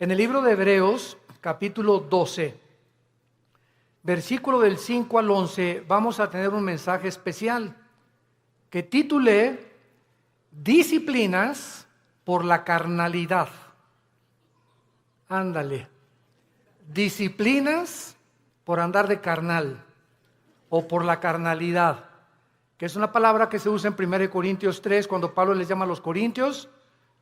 En el libro de Hebreos, capítulo 12, versículo del 5 al 11, vamos a tener un mensaje especial que titulé Disciplinas por la carnalidad. Ándale. Disciplinas por andar de carnal o por la carnalidad, que es una palabra que se usa en 1 Corintios 3, cuando Pablo les llama a los corintios,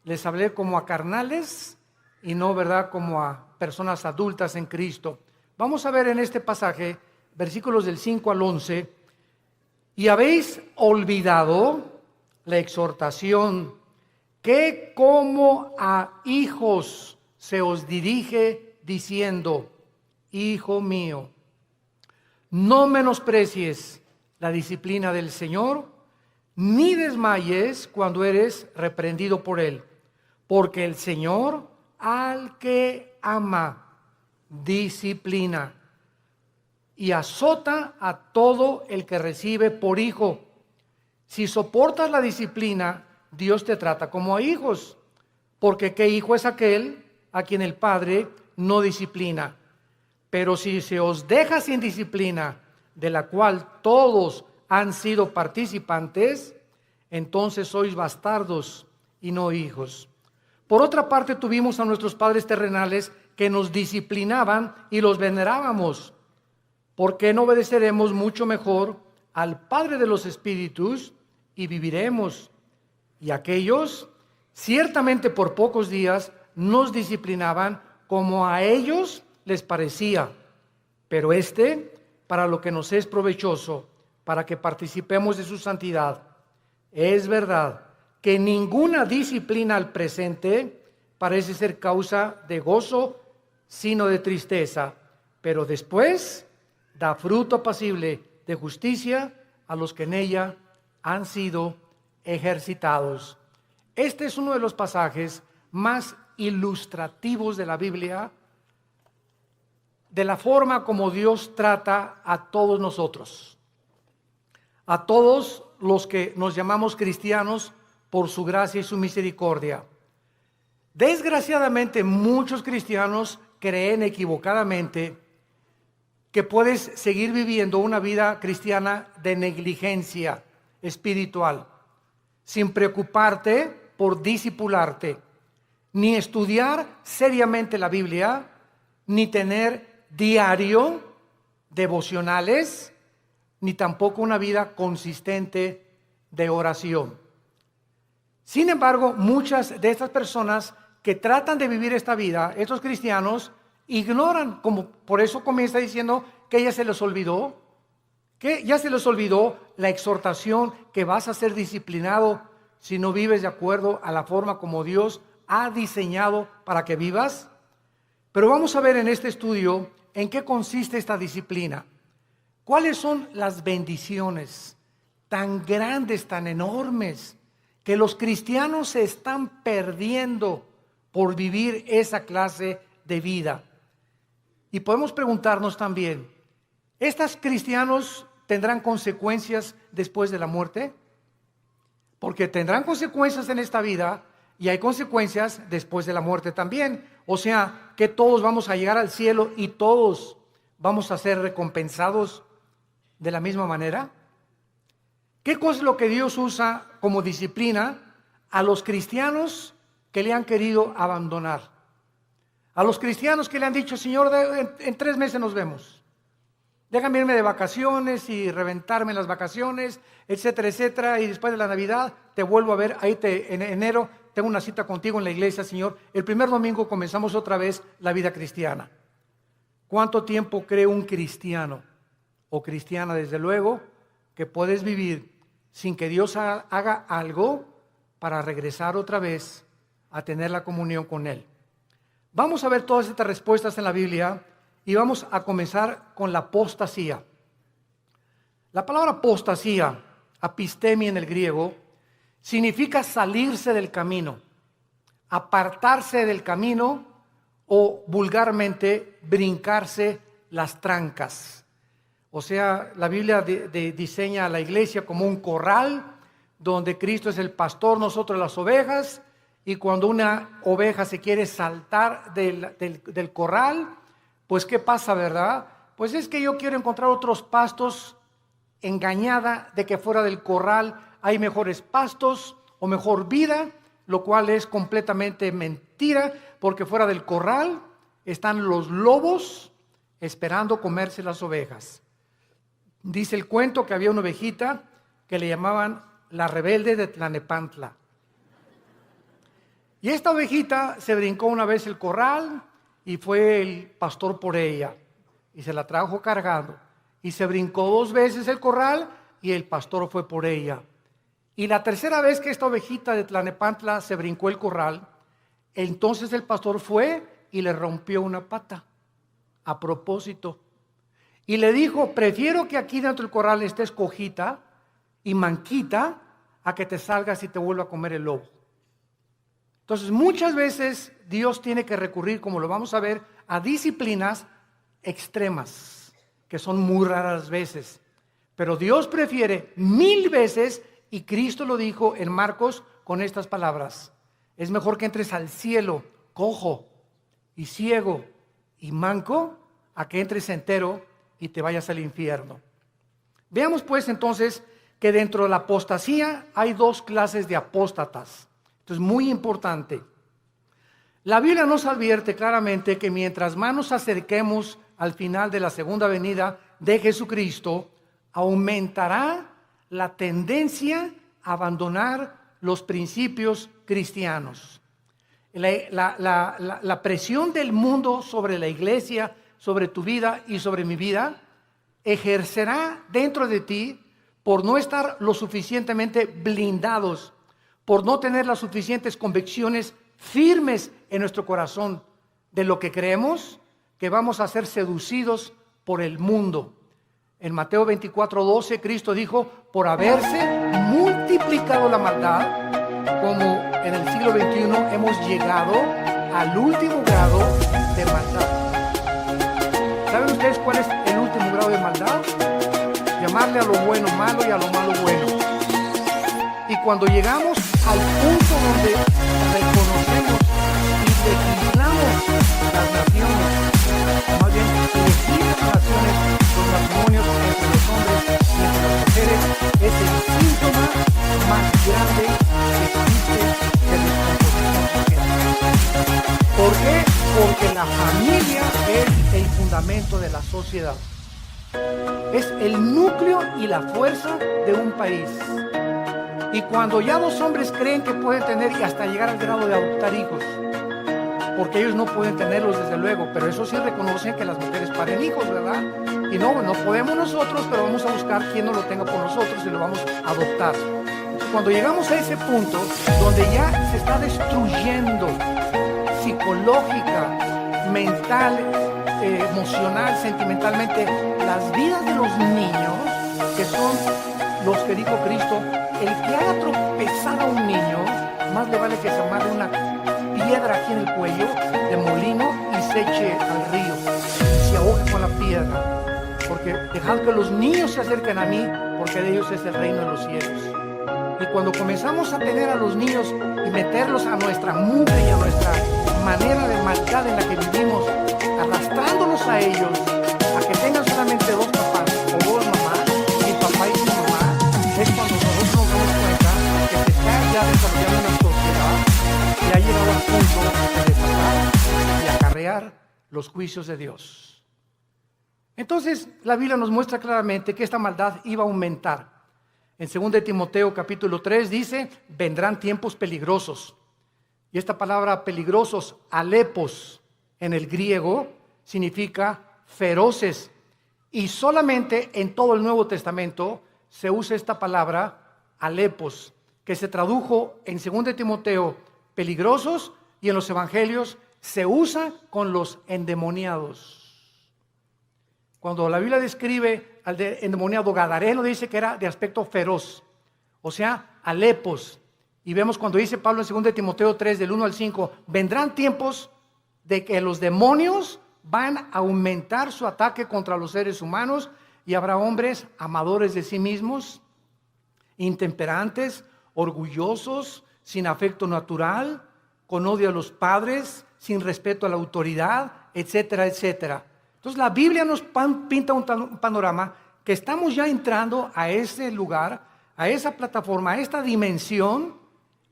les hablé como a carnales y no, ¿verdad?, como a personas adultas en Cristo. Vamos a ver en este pasaje, versículos del 5 al 11, y habéis olvidado la exhortación que como a hijos se os dirige diciendo, hijo mío, no menosprecies la disciplina del Señor, ni desmayes cuando eres reprendido por Él, porque el Señor al que ama disciplina y azota a todo el que recibe por hijo. Si soportas la disciplina, Dios te trata como a hijos, porque ¿qué hijo es aquel a quien el Padre no disciplina? Pero si se os deja sin disciplina, de la cual todos han sido participantes, entonces sois bastardos y no hijos. Por otra parte, tuvimos a nuestros padres terrenales que nos disciplinaban y los venerábamos. ¿Por qué no obedeceremos mucho mejor al Padre de los Espíritus y viviremos? Y aquellos, ciertamente por pocos días, nos disciplinaban como a ellos les parecía, pero para lo que nos es provechoso, para que participemos de su santidad. Es verdad que ninguna disciplina al presente parece ser causa de gozo, sino de tristeza, pero después da fruto apacible de justicia a los que en ella han sido ejercitados. Este es uno de los pasajes más ilustrativos de la Biblia, de la forma como Dios trata a todos nosotros, a todos los que nos llamamos cristianos por su gracia y su misericordia. Desgraciadamente, muchos cristianos creen equivocadamente que puedes seguir viviendo una vida cristiana de negligencia espiritual, sin preocuparte por discipularte, ni estudiar seriamente la Biblia, ni tener diario devocionales, ni tampoco una vida consistente de oración. Sin embargo, muchas de estas personas que tratan de vivir esta vida, estos cristianos, ignoran, como por eso comienza diciendo que ya se les olvidó, la exhortación que vas a ser disciplinado si no vives de acuerdo a la forma como Dios ha diseñado para que vivas. Pero vamos a ver en este estudio en qué consiste esta disciplina. ¿Cuáles son las bendiciones tan grandes, tan enormes, que los cristianos se están perdiendo por vivir esa clase de vida? Y podemos preguntarnos también, ¿estos cristianos tendrán consecuencias después de la muerte? Porque tendrán consecuencias en esta vida y hay consecuencias después de la muerte también. O sea, que todos vamos a llegar al cielo y todos vamos a ser recompensados de la misma manera. ¿Qué cosa es lo que Dios usa como disciplina a los cristianos que le han querido abandonar? A los cristianos que le han dicho, Señor, en 3 meses nos vemos. Déjame irme de vacaciones y reventarme en las vacaciones, etcétera, etcétera. Y después de la Navidad te vuelvo a ver, en enero tengo una cita contigo en la iglesia, Señor. El primer domingo comenzamos otra vez la vida cristiana. ¿Cuánto tiempo cree un cristiano o cristiana, desde luego, que puedes vivir sin que Dios haga algo para regresar otra vez a tener la comunión con Él? Vamos a ver todas estas respuestas en la Biblia y vamos a comenzar con la apostasía. La palabra apostasía, apistemia en el griego, significa salirse del camino, apartarse del camino o vulgarmente brincarse las trancas. O sea, la Biblia diseña a la iglesia como un corral donde Cristo es el pastor, nosotros las ovejas, Y cuando una oveja se quiere saltar del corral, pues ¿qué pasa, verdad? Pues es que yo quiero encontrar otros pastos, engañada de que fuera del corral hay mejores pastos o mejor vida, lo cual es completamente mentira, porque fuera del corral están los lobos esperando comerse las ovejas. Dice el cuento que había una ovejita que le llamaban la rebelde de Tlanepantla. Y esta ovejita se brincó una vez el corral y fue el pastor por ella y se la trajo cargando. Y se brincó 2 veces el corral y el pastor fue por ella. Y la tercera vez que esta ovejita de Tlanepantla se brincó el corral, entonces el pastor fue y le rompió una pata a propósito. Y le dijo, prefiero que aquí dentro del corral estés cojita y manquita a que te salgas y te vuelva a comer el lobo. Entonces muchas veces Dios tiene que recurrir, como lo vamos a ver, a disciplinas extremas, que son muy raras veces. Pero Dios prefiere 1000 veces, y Cristo lo dijo en Marcos con estas palabras: es mejor que entres al cielo cojo y ciego y manco, a que entres entero y te vayas al infierno. Veamos pues entonces que dentro de la apostasía hay 2 clases de apóstatas. Esto es muy importante. La Biblia nos advierte claramente que mientras más nos acerquemos al final de la segunda venida de Jesucristo, aumentará la tendencia a abandonar los principios cristianos. La presión del mundo sobre la iglesia, sobre tu vida y sobre mi vida, ejercerá dentro de ti por no estar lo suficientemente blindados, por no tener las suficientes convicciones firmes en nuestro corazón de lo que creemos, que vamos a ser seducidos por el mundo. En Mateo 24:12, Cristo dijo, por haberse multiplicado la maldad, como en el siglo XXI hemos llegado al último grado de maldad. ¿Saben ustedes cuál es el último grado de maldad? Llamarle a lo bueno malo y a lo malo bueno. Y cuando llegamos al punto donde reconocemos y legislamos las naciones, más bien elegir las naciones, los matrimonios entre los hombres y entre las mujeres, es el síntoma más grande que existe de descomposición social. ¿Por qué? Porque la familia es el fundamento de la sociedad. Es el núcleo y la fuerza de un país. Y cuando ya 2 hombres creen que pueden tener y hasta llegar al grado de adoptar hijos, porque ellos no pueden tenerlos desde luego, pero eso sí reconocen que las mujeres paren hijos, ¿verdad? Y no podemos nosotros, pero vamos a buscar quien no lo tenga por nosotros y lo vamos a adoptar. Cuando llegamos a ese punto donde ya se está destruyendo psicológica, mental, emocional, sentimentalmente las vidas de los niños, que son los que dijo Cristo, el que haga tropezar a un niño, más le vale que se amarre una piedra aquí en el cuello de molino y se eche al río y se ahogue con la piedra, porque dejad que los niños se acerquen a mí, porque de ellos es el reino de los cielos. Y cuando comenzamos a tener a los niños y meterlos a nuestra mugre y a nuestra manera de maldad en la que vivimos, arrastrándolos a ellos, a que tengan solamente 2 papás o 2 mamás, mi papá y mi mamá, es cuando nosotros nos damos cuenta que se está ya desarrollando una sociedad que ha llegado al punto de desatar y acarrear los juicios de Dios. Entonces la Biblia nos muestra claramente que esta maldad iba a aumentar. En 2 Timoteo capítulo 3 dice, vendrán tiempos peligrosos. Y esta palabra peligrosos, alepos, en el griego, significa feroces. Y solamente en todo el Nuevo Testamento se usa esta palabra, alepos, que se tradujo en 2 Timoteo, peligrosos, y en los evangelios se usa con los endemoniados. Cuando la Biblia describe al endemoniado gadareno, dice que era de aspecto feroz, o sea, alepos. Y vemos cuando dice Pablo en 2 Timoteo 3, del 1 al 5, vendrán tiempos de que los demonios van a aumentar su ataque contra los seres humanos y habrá hombres amadores de sí mismos, intemperantes, orgullosos, sin afecto natural, con odio a los padres, sin respeto a la autoridad, etcétera, etcétera. Entonces la Biblia nos pinta un panorama que estamos ya entrando a ese lugar, a esa plataforma, a esta dimensión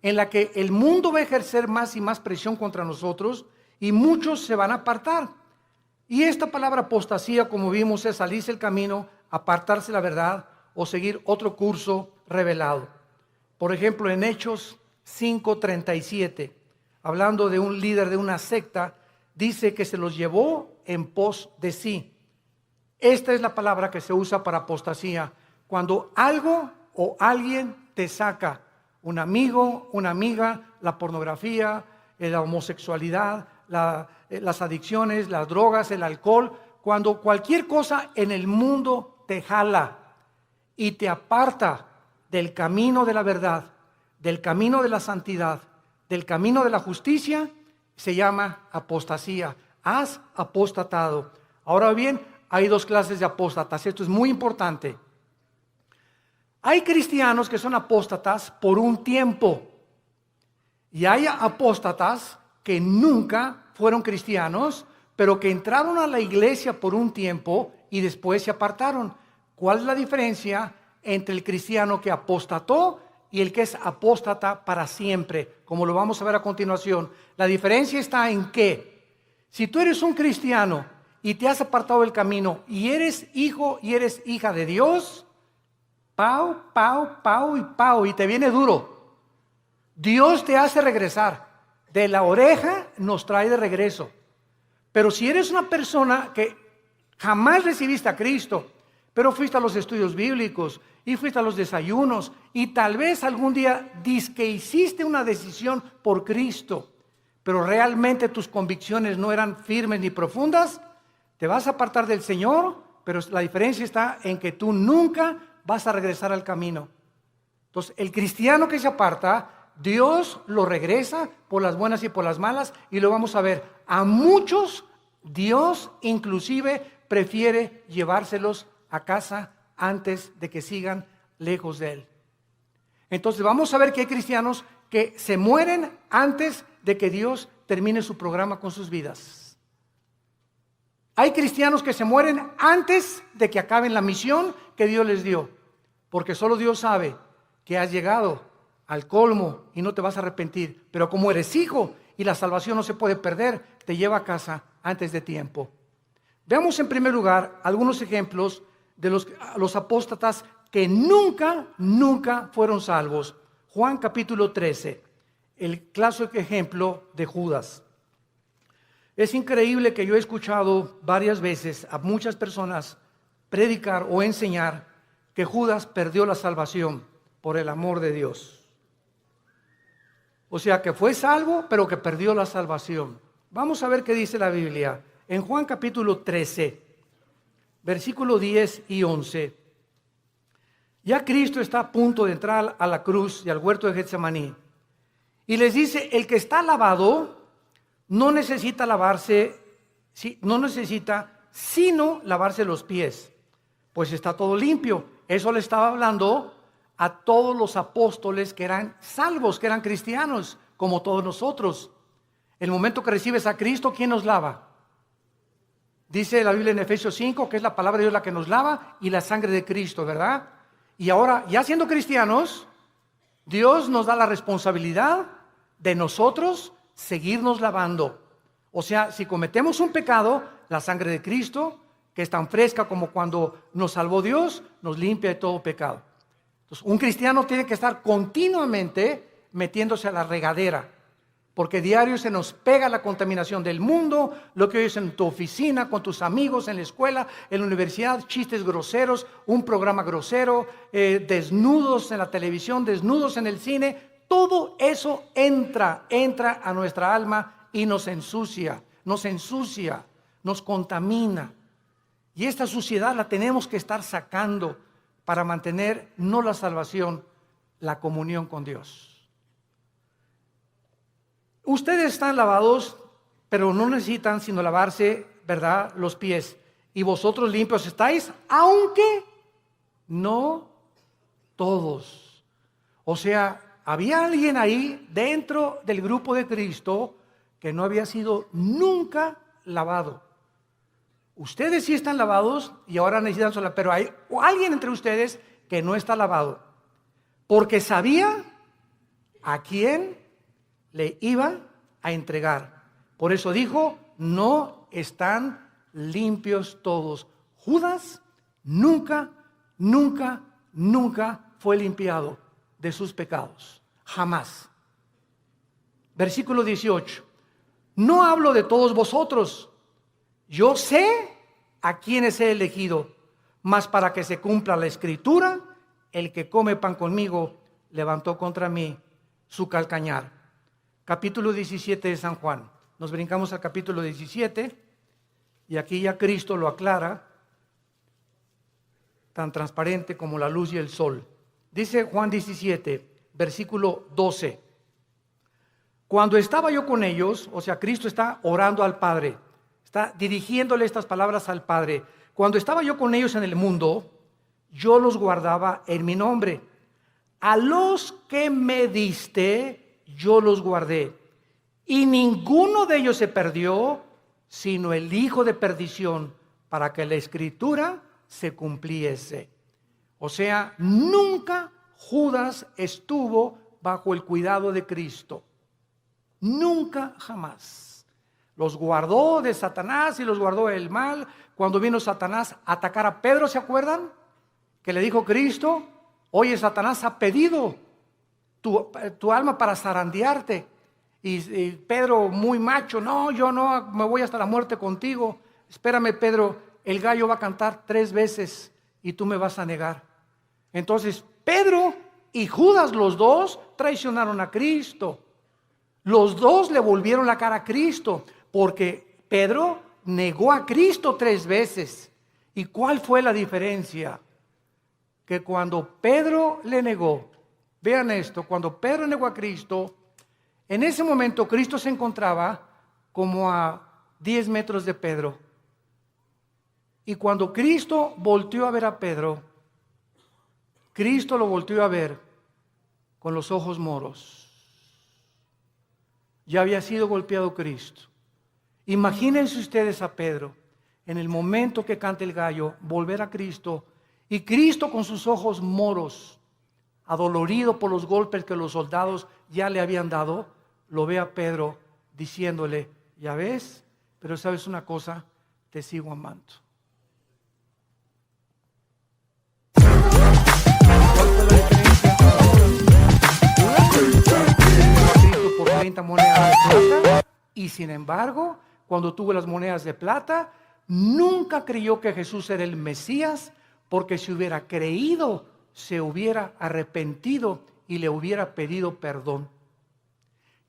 en la que el mundo va a ejercer más y más presión contra nosotros y muchos se van a apartar. Y esta palabra apostasía, como vimos, es salirse del camino, apartarse de la verdad o seguir otro curso revelado. Por ejemplo, en Hechos 5:37, hablando de un líder de una secta, dice que se los llevó en pos de sí. Esta es la palabra que se usa para apostasía, cuando algo o alguien te saca, un amigo, una amiga, la pornografía, la homosexualidad, las adicciones, las drogas, el alcohol, cuando cualquier cosa en el mundo te jala y te aparta del camino de la verdad, del camino de la santidad, del camino de la justicia, se llama apostasía. Has apostatado. Ahora bien, hay dos clases de apóstatas. Esto es muy importante. Hay cristianos que son apóstatas por un tiempo y hay apóstatas que nunca fueron cristianos, pero que entraron a la iglesia por un tiempo y después se apartaron. ¿Cuál es la diferencia entre el cristiano que apostató y el que es apóstata para siempre? Como lo vamos a ver a continuación. La diferencia está en que si tú eres un cristiano y te has apartado del camino y eres hijo y eres hija de Dios, pau, pau, pau y pau, y te viene duro. Dios te hace regresar. De la oreja nos trae de regreso. Pero si eres una persona que jamás recibiste a Cristo, pero fuiste a los estudios bíblicos y fuiste a los desayunos y tal vez algún día que hiciste una decisión por Cristo, pero realmente tus convicciones no eran firmes ni profundas, te vas a apartar del Señor, pero la diferencia está en que tú nunca vas a regresar al camino. Entonces, el cristiano que se aparta, Dios lo regresa por las buenas y por las malas, y lo vamos a ver. A muchos Dios inclusive prefiere llevárselos a casa antes de que sigan lejos de Él. Entonces vamos a ver que hay cristianos que se mueren antes de que Dios termine su programa con sus vidas. Hay cristianos que se mueren antes de que acaben la misión que Dios les dio, porque solo Dios sabe que has llegado al colmo y no te vas a arrepentir, pero como eres hijo y la salvación no se puede perder, te lleva a casa antes de tiempo. Veamos en primer lugar algunos ejemplos de los apóstatas que nunca fueron salvos. Juan capítulo 13, el clásico ejemplo de Judas. Es increíble que yo he escuchado varias veces a muchas personas predicar o enseñar que Judas perdió la salvación por el amor de Dios. O sea, que fue salvo, pero que perdió la salvación. Vamos a ver qué dice la Biblia. En Juan capítulo 13, versículo 10 y 11. Ya Cristo está a punto de entrar a la cruz y al huerto de Getsemaní. Y les dice, el que está lavado no necesita sino lavarse los pies, pues está todo limpio. Eso le estaba hablando a todos los apóstoles que eran salvos, que eran cristianos, como todos nosotros. El momento que recibes a Cristo, ¿quién nos lava? Dice la Biblia en Efesios 5 que es la palabra de Dios la que nos lava y la sangre de Cristo, ¿verdad? Y ahora, ya siendo cristianos, Dios nos da la responsabilidad de nosotros seguirnos lavando. O sea, si cometemos un pecado, la sangre de Cristo, que es tan fresca como cuando nos salvó Dios, nos limpia de todo pecado. Entonces, un cristiano tiene que estar continuamente metiéndose a la regadera, porque diario se nos pega la contaminación del mundo, lo que oyes en tu oficina, con tus amigos, en la escuela, en la universidad, chistes groseros, un programa grosero, desnudos en la televisión, desnudos en el cine. Todo eso entra a nuestra alma y nos ensucia, nos contamina. Y esta suciedad la tenemos que estar sacando para mantener no la salvación, la comunión con Dios. Ustedes están lavados, pero no necesitan sino lavarse, ¿verdad?, los pies. Y vosotros limpios estáis, aunque no todos. O sea, había alguien ahí dentro del grupo de Cristo que no había sido nunca lavado. Ustedes sí están lavados y ahora necesitan sola, pero hay alguien entre ustedes que no está lavado, porque sabía a quién le iba a entregar. Por eso dijo, no están limpios todos. Judas nunca fue limpiado de sus pecados, jamás. Versículo 18, no hablo de todos vosotros, yo sé a quienes he elegido, mas para que se cumpla la escritura, el que come pan conmigo levantó contra mí su calcañar. Capítulo 17 de San Juan. Nos brincamos al capítulo 17 y aquí ya Cristo lo aclara, tan transparente como la luz y el sol. Dice Juan 17, versículo 12. Cuando estaba yo con ellos, o sea, Cristo está orando al Padre, está dirigiéndole estas palabras al Padre. Cuando estaba yo con ellos en el mundo, yo los guardaba en mi nombre. A los que me diste, yo los guardé. Y ninguno de ellos se perdió, sino el hijo de perdición, para que la escritura se cumpliese. O sea, nunca Judas estuvo bajo el cuidado de Cristo. Nunca, jamás. Los guardó de Satanás y los guardó del mal. Cuando vino Satanás a atacar a Pedro, ¿se acuerdan? Que le dijo Cristo, oye, Satanás ha pedido tu alma para zarandearte. Y Pedro, muy macho, no, yo no me voy hasta la muerte contigo. Espérame, Pedro, el gallo va a cantar 3 veces y tú me vas a negar. Entonces, Pedro y Judas, los dos, traicionaron a Cristo. Los dos le volvieron la cara a Cristo, porque Pedro negó a Cristo 3 veces. ¿Y cuál fue la diferencia? Que cuando Pedro le negó, vean esto, cuando Pedro negó a Cristo, en ese momento Cristo se encontraba como a 10 metros de Pedro. Y cuando Cristo volteó a ver a Pedro, Cristo lo volteó a ver con los ojos moros. Ya había sido golpeado Cristo. Imagínense ustedes a Pedro, en el momento que canta el gallo, volver a Cristo, y Cristo con sus ojos moros, adolorido por los golpes que los soldados ya le habían dado, lo ve a Pedro diciéndole, ya ves, pero sabes una cosa, te sigo amando. ¿Cuál fue la diferencia? Cristo por 30 monedas de plata, y sin embargo, cuando tuvo las monedas de plata, nunca creyó que Jesús era el Mesías, porque si hubiera creído, se hubiera arrepentido y le hubiera pedido perdón.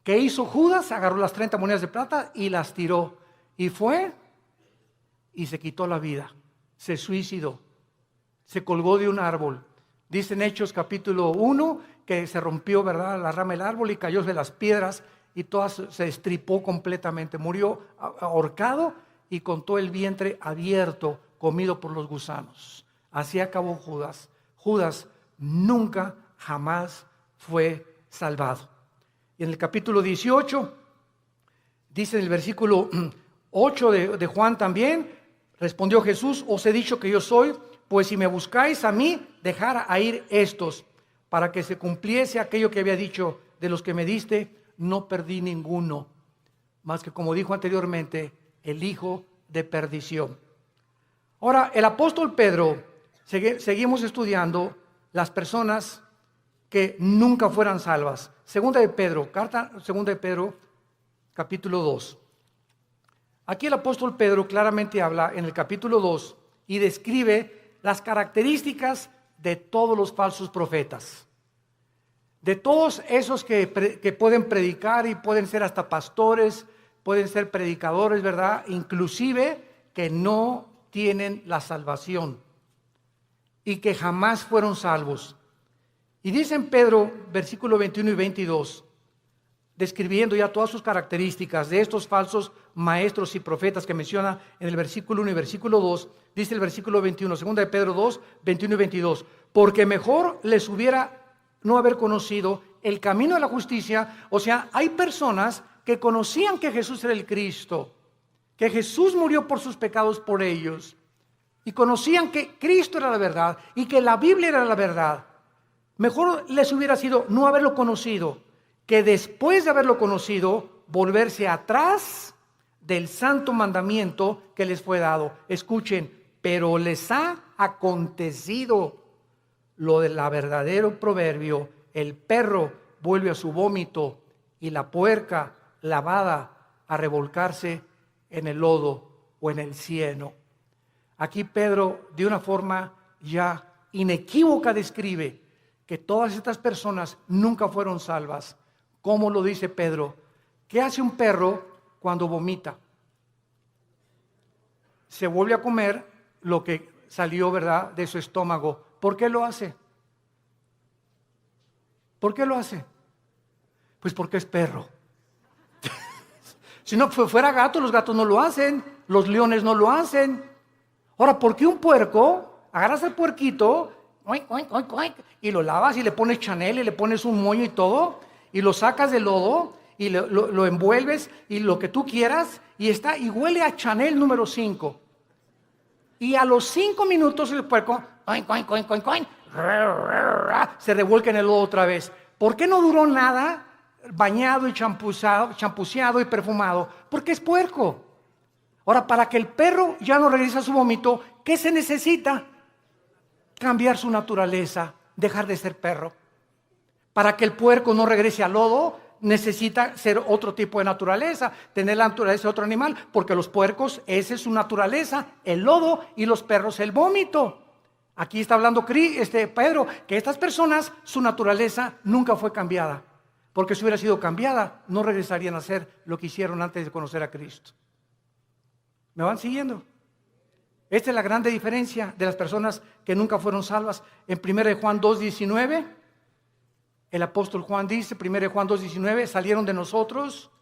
¿Qué hizo Judas? Agarró las 30 monedas de plata y las tiró. Y fue y se quitó la vida. Se suicidó. Se colgó de un árbol. Dice en Hechos capítulo 1 que se rompió, ¿verdad?, la rama del árbol y cayó de las piedras y todas se estripó completamente. Murió ahorcado y con todo el vientre abierto, comido por los gusanos. Así acabó Judas. Judas nunca, jamás fue salvado. Y en el capítulo 18, dice en el versículo 8 de Juan también, respondió Jesús, os he dicho que yo soy, pues si me buscáis a mí, dejad a ir estos, para que se cumpliese aquello que había dicho, de los que me diste, no perdí ninguno, más que como dijo anteriormente, el hijo de perdición. Ahora, el apóstol Pedro, seguimos estudiando las personas que nunca fueran salvas. Carta segunda de Pedro, capítulo 2. Aquí el apóstol Pedro claramente habla en el capítulo 2 y describe las características de todos los falsos profetas. De todos esos que pueden predicar y pueden ser hasta pastores, pueden ser predicadores, ¿verdad? Inclusive que no tienen la salvación y que jamás fueron salvos. Y dice en Pedro, versículo 21 y 22, describiendo ya todas sus características de estos falsos maestros y profetas que menciona en el versículo 1 y versículo 2, dice el versículo 21, segunda de Pedro 2, 21 y 22, porque mejor les hubiera no haber conocido el camino de la justicia. O sea, hay personas que conocían que Jesús era el Cristo, que Jesús murió por sus pecados por ellos, y conocían que Cristo era la verdad y que la Biblia era la verdad. Mejor les hubiera sido no haberlo conocido, que después de haberlo conocido, volverse atrás del santo mandamiento que les fue dado. Escuchen, pero les ha acontecido lo del verdadero proverbio: el perro vuelve a su vómito y la puerca lavada a revolcarse en el lodo o en el cieno. Aquí Pedro, de una forma ya inequívoca, describe que todas estas personas nunca fueron salvas. ¿Cómo lo dice Pedro? ¿Qué hace un perro cuando vomita? Se vuelve a comer lo que salió, ¿verdad?, de su estómago. ¿Por qué lo hace? ¿Por qué lo hace? Pues porque es perro. Si no fuera gato, los gatos no lo hacen, los leones no lo hacen. Ahora, ¿por qué un puerco? Agarras al puerquito y lo lavas y le pones Chanel y le pones un moño y todo, y lo sacas del lodo y lo envuelves y lo que tú quieras, y está y huele a Chanel número 5. Y a los 5 minutos el puerco se revuelca en el lodo otra vez. ¿Por qué no duró nada bañado y champuceado y perfumado? Porque es puerco. Ahora, para que el perro ya no regrese a su vómito, ¿qué se necesita? Cambiar su naturaleza, dejar de ser perro. Para que el puerco no regrese al lodo, necesita ser otro tipo de naturaleza, tener la naturaleza de otro animal, porque los puercos, esa es su naturaleza, el lodo, y los perros el vómito. Aquí está hablando Pedro, que estas personas, su naturaleza nunca fue cambiada, porque si hubiera sido cambiada, no regresarían a hacer lo que hicieron antes de conocer a Cristo. ¿Me van siguiendo? Esta es la grande diferencia de las personas que nunca fueron salvas. En 1 Juan 2:19, el apóstol Juan dice, 1 Juan 2:19, salieron de nosotros.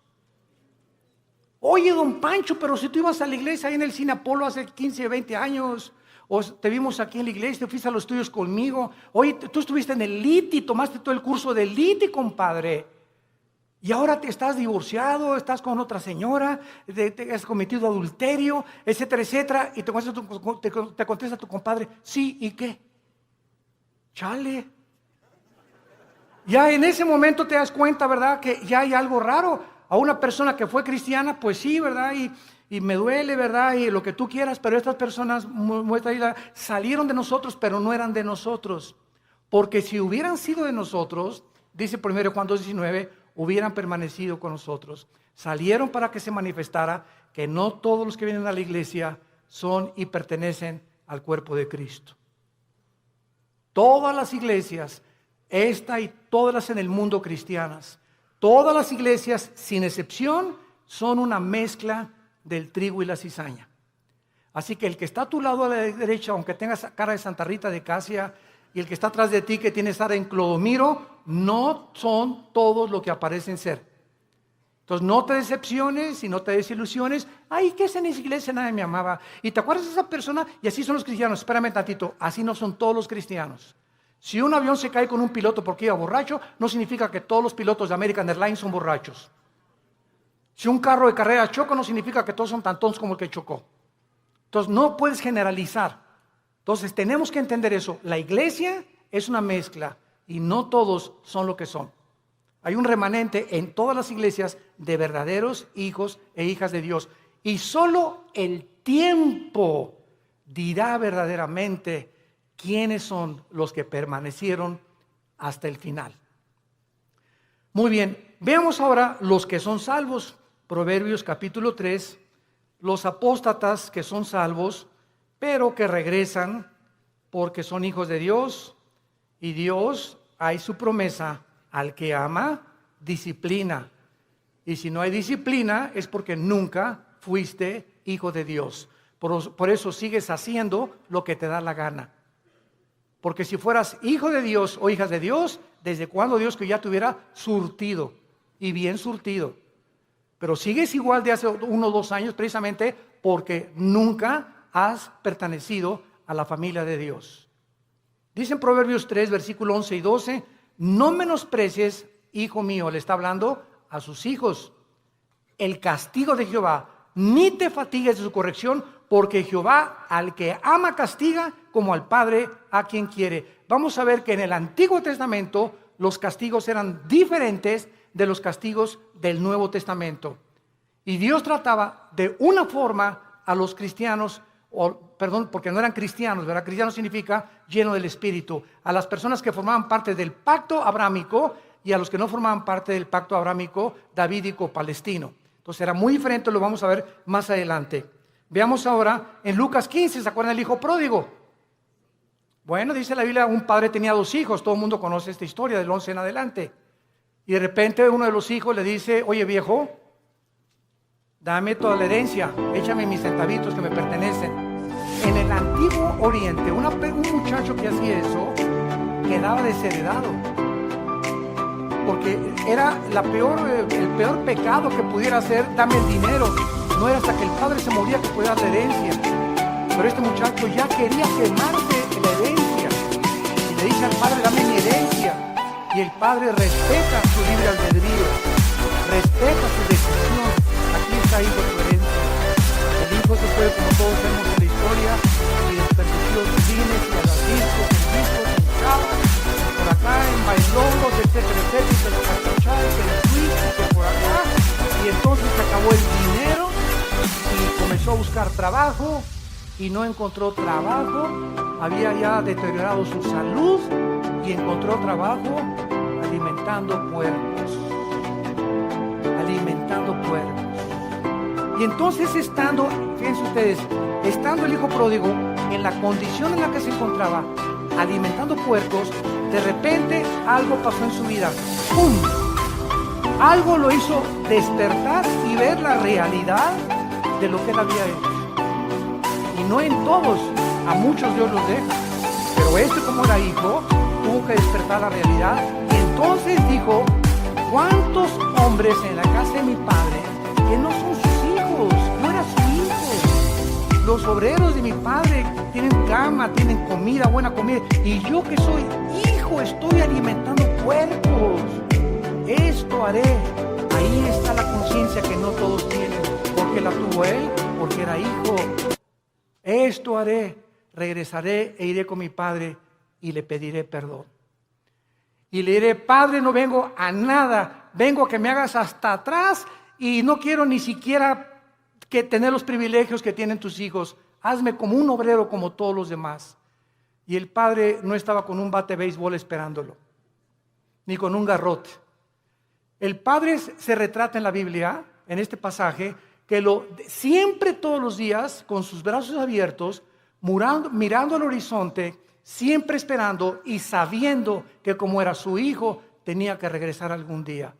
Oye, don Pancho, pero si tú ibas a la iglesia ahí en el Cine Apolo hace 15, 20 años, o te vimos aquí en la iglesia, te fuiste a los estudios conmigo. Oye, tú estuviste en el LITI, tomaste todo el curso del LITI, compadre. Y ahora te estás divorciado, estás con otra señora, te has cometido adulterio, etcétera, etcétera. Y te contesta tu compadre, sí, ¿y qué? Chale. Ya en ese momento te das cuenta, ¿verdad?, que ya hay algo raro. A una persona que fue cristiana, pues sí, ¿verdad? Y me duele, ¿verdad? Y lo que tú quieras, pero estas personas salieron de nosotros, pero no eran de nosotros. Porque si hubieran sido de nosotros, dice 1 Juan 2:19, hubieran permanecido con nosotros. Salieron para que se manifestara que no todos los que vienen a la iglesia son y pertenecen al cuerpo de Cristo. Todas las iglesias, esta y todas las en el mundo cristianas, todas las iglesias, sin excepción, son una mezcla del trigo y la cizaña. Así que el que está a tu lado a la derecha, aunque tengas cara de Santa Rita de Casia, y el que está atrás de ti, que tiene cara en Clodomiro, no son todos lo que aparecen ser. Entonces no te decepciones y no te desilusiones. Ay, ¿qué es en esa iglesia? Nadie me amaba. ¿Y te acuerdas de esa persona? Y así son los cristianos. Espérame tantito, así no son todos los cristianos. Si un avión se cae con un piloto porque iba borracho, no significa que todos los pilotos de American Airlines son borrachos. Si un carro de carrera choca, no significa que todos son tan tontos como el que chocó. Entonces no puedes generalizar. Entonces tenemos que entender eso. La iglesia es una mezcla y no todos son lo que son. Hay un remanente en todas las iglesias de verdaderos hijos e hijas de Dios. Y solo el tiempo dirá verdaderamente quiénes son los que permanecieron hasta el final. Muy bien, veamos ahora los que son salvos. Proverbios capítulo 3, los apóstatas que son salvos, pero que regresan porque son hijos de Dios, y Dios, hay su promesa, al que ama, disciplina. Y si no hay disciplina es porque nunca fuiste hijo de Dios. Por eso sigues haciendo lo que te da la gana. Porque si fueras hijo de Dios o hijas de Dios, ¿desde cuándo Dios que ya te hubiera surtido? Y bien surtido. Pero sigues igual de hace 1 o 2 años precisamente porque nunca has pertenecido a la familia de Dios. Dice en Proverbios 3, versículo 11 y 12, no menosprecies, hijo mío, le está hablando a sus hijos, el castigo de Jehová, ni te fatigues de su corrección, porque Jehová al que ama castiga, como al padre a quien quiere. Vamos a ver que en el Antiguo Testamento los castigos eran diferentes de los castigos del Nuevo Testamento. Y Dios trataba de una forma a los cristianos, porque no eran cristianos, ¿verdad? Cristiano significa lleno del Espíritu. A las personas que formaban parte del pacto abrámico y a los que no formaban parte del pacto abrámico davídico palestino. Entonces era muy diferente, lo vamos a ver más adelante. Veamos ahora en Lucas 15, ¿se acuerdan del hijo pródigo? Bueno, dice la Biblia, un padre tenía 2 hijos, todo el mundo conoce esta historia del 11 en adelante. Y de repente uno de los hijos le dice, oye viejo, dame toda la herencia, échame mis centavitos que me pertenecen. En el antiguo oriente, un muchacho que hacía eso, quedaba desheredado. Porque era el peor pecado que pudiera hacer, dame el dinero. No era hasta que el padre se moría que podía dar la herencia. Pero este muchacho ya quería quemarse la herencia. Y le dice al padre, dame mi herencia. Y el padre respeta su libre albedrío, respeta su decisión. Aquí está, hijo, tu herencia. El hijo se fue, como todos vemos en la historia, y desperdició sus bienes y a las discos, en discos, en chavas, por acá, en bailongos, etcétera, etcétera, y se lo cachochaba, y se lo suizo, que por acá. Y entonces se acabó el dinero y comenzó a buscar trabajo y no encontró trabajo. Había ya deteriorado su salud y encontró trabajo alimentando puercos. Alimentando puercos. Y entonces fíjense ustedes, estando el hijo pródigo en la condición en la que se encontraba, alimentando puercos, de repente algo pasó en su vida. ¡Pum! Algo lo hizo despertar y ver la realidad de lo que él había hecho. Y no en todos, a muchos Dios los deja. Pero este, como era hijo, tuvo que despertar la realidad. Y entonces dijo, ¿cuántos hombres en la casa de mi padre que no son sus hijos? No era su hijo. Los obreros de mi padre tienen cama, tienen comida, buena comida. Y yo que soy hijo, estoy alimentando puercos. Esto haré. Ahí está la conciencia que no todos tienen. Porque la tuvo él, porque era hijo. Esto haré. Regresaré e iré con mi padre y le pediré perdón. Y le diré, Padre, no vengo a nada. Vengo a que me hagas hasta atrás y no quiero ni siquiera que tener los privilegios que tienen tus hijos. Hazme como un obrero como todos los demás. Y el padre no estaba con un bate de béisbol esperándolo, ni con un garrote. El padre se retrata en la Biblia, en este pasaje, que siempre todos los días, con sus brazos abiertos, mirando al horizonte, siempre esperando y sabiendo que como era su hijo, tenía que regresar algún día.